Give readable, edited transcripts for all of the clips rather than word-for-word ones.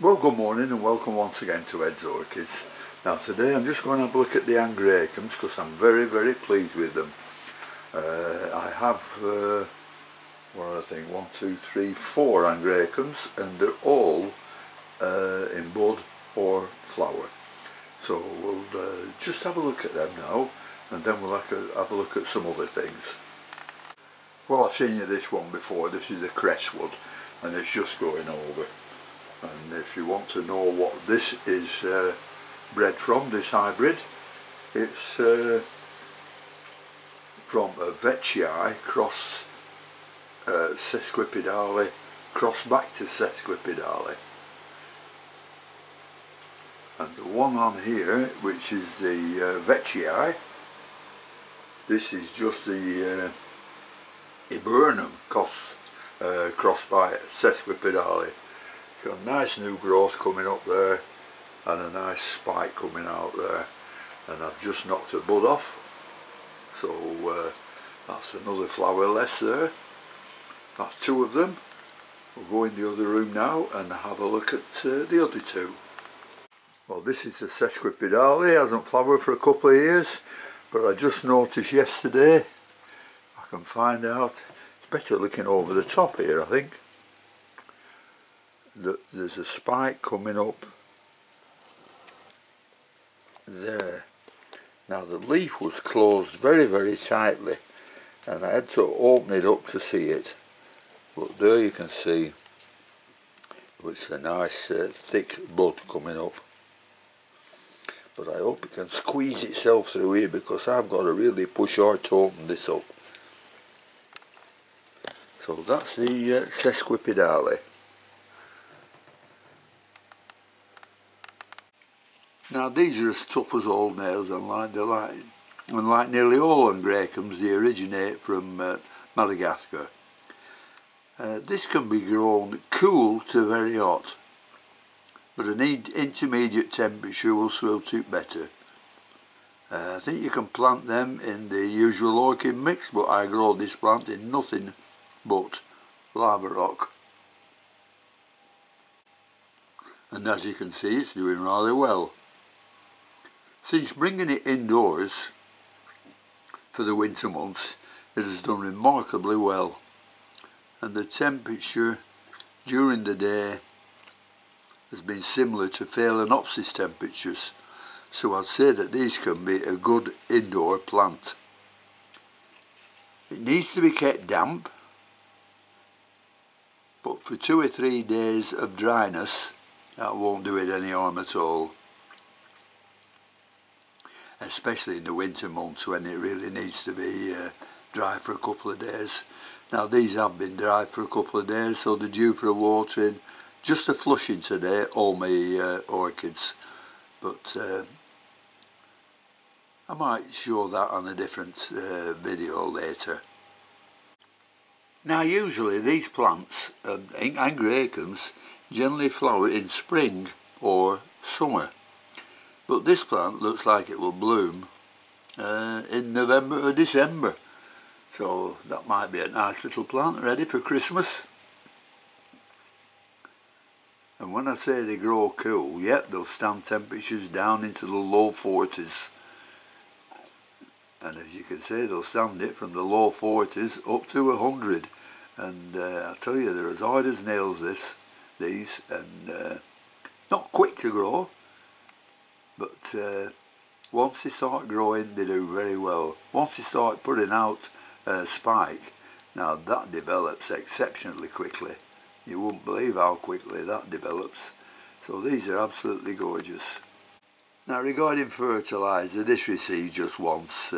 Well, good morning and welcome once again to Ed's Orchids. Now today I'm just going to have a look at the Angraecums because I'm very pleased with them. I have, what do I think, 1, 2, 3, 4 Angraecums, and they're all in bud or flower. So we'll just have a look at them now, and then we'll have a look at some other things. Well, I've seen you this one before. This is the Crestwood, and it's just going over. And if you want to know what this is bred from, this hybrid, it's from a Veitchii cross Sesquipedale, cross back to Sesquipedale. And the one on here, which is the Veitchii, this is just the Hibernum cross by Sesquipedale. Got a nice new growth coming up there and a nice spike coming out there, and I've just knocked a bud off, so that's another flower less there. That's 2 of them. We'll go in the other room now and have a look at the other 2. Well, this is the Sesquipedale. It hasn't flowered for a couple of years, but I just noticed yesterday, I can find out, it's better looking over the top here I think, there's a spike coming up there. Now the leaf was closed very tightly and I had to open it up to see it, but there you can see it's a nice thick bud coming up. But I hope it can squeeze itself through here because I've got to really push hard to open this up. So that's the Sesquipedale. Now these are as tough as old nails, unlike nearly all Angraecums, they originate from Madagascar. This can be grown cool to very hot, but an intermediate temperature will suit it better. I think you can plant them in the usual orchid mix, but I grow this plant in nothing but lava rock. And as you can see, it's doing rather well. Since bringing it indoors for the winter months, it has done remarkably well, and the temperature during the day has been similar to Phalaenopsis temperatures, so I'd say that these can be a good indoor plant. It needs to be kept damp, but for 2 or 3 days of dryness that won't do it any harm at all, especially in the winter months when it really needs to be dry for a couple of days. Now these have been dry for a couple of days, so they're due for a watering. Just a flushing today, all my orchids, but I might show that on a different video later. Now usually these plants, Angraecums, generally flower in spring or summer. But this plant looks like it will bloom in November or December. So that might be a nice little plant ready for Christmas. And when I say they grow cool, yep, they'll stand temperatures down into the low 40s. And as you can see, they'll stand it from the low 40s up to 100. And I tell you, they're as hard as nails, these, and not quick to grow. But once they start growing, they do very well. Once they start putting out a spike, now that develops exceptionally quickly. You wouldn't believe how quickly that develops. So these are absolutely gorgeous. Now regarding fertiliser, this receives just once,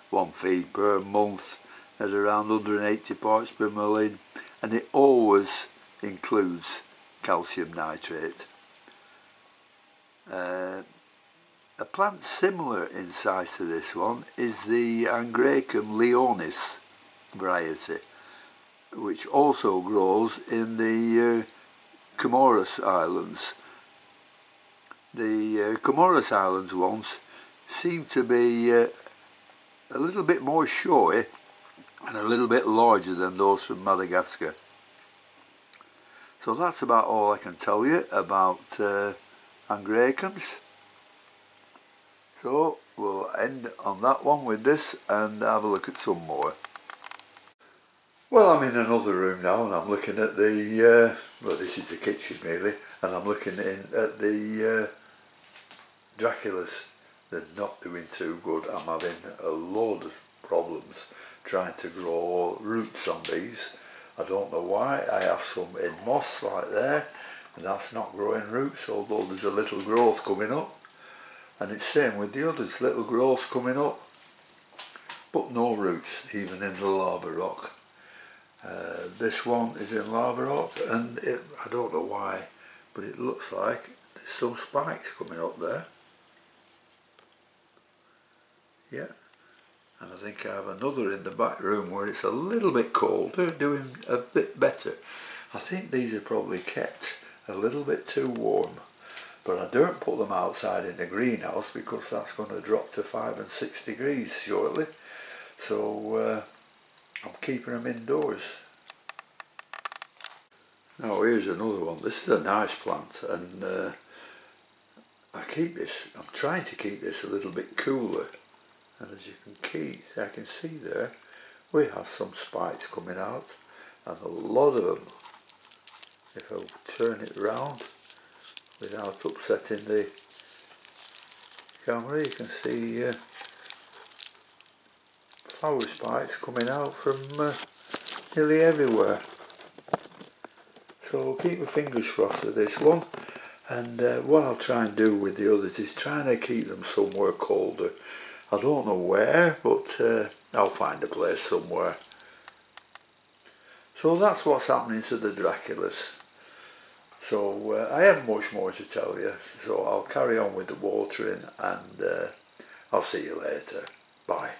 1 feed per month at around 180 parts per million, and it always includes calcium nitrate. A plant similar in size to this one is the Angraecum leonis variety, which also grows in the Comoros Islands. The Comoros Islands ones seem to be a little bit more showy and a little bit larger than those from Madagascar. So that's about all I can tell you about Angræcums. So we'll end on that one with this and have a look at some more. Well, I'm in another room now and I'm looking at the, well, this is the kitchen really, and I'm looking in at the Draculas. They're not doing too good. I'm having a load of problems trying to grow roots on these. I don't know why. I have some in moss like there, and that's not growing roots, although there's a little growth coming up. And it's same with the others, little growth coming up, but no roots, even in the lava rock. This one is in lava rock, and I don't know why, but it looks like there's some spikes coming up there. Yeah, and I think I have another in the back room where it's a little bit colder, doing a bit better. I think these are probably kept a little bit too warm, but I don't put them outside in the greenhouse because that's going to drop to 5 and 6 degrees shortly. So I'm keeping them indoors. Now here's another one. This is a nice plant, and I'm trying to keep this a little bit cooler. And as you I can see there, we have some spikes coming out, and a lot of them. If I turn it round without upsetting the camera, you can see flower spikes coming out from nearly everywhere. So keep my fingers crossed for this one, and what I'll try and do with the others is trying to keep them somewhere colder. I don't know where, but I'll find a place somewhere. So that's what's happening to the Draculas. So I haven't much more to tell you, so I'll carry on with the watering, and I'll see you later. Bye.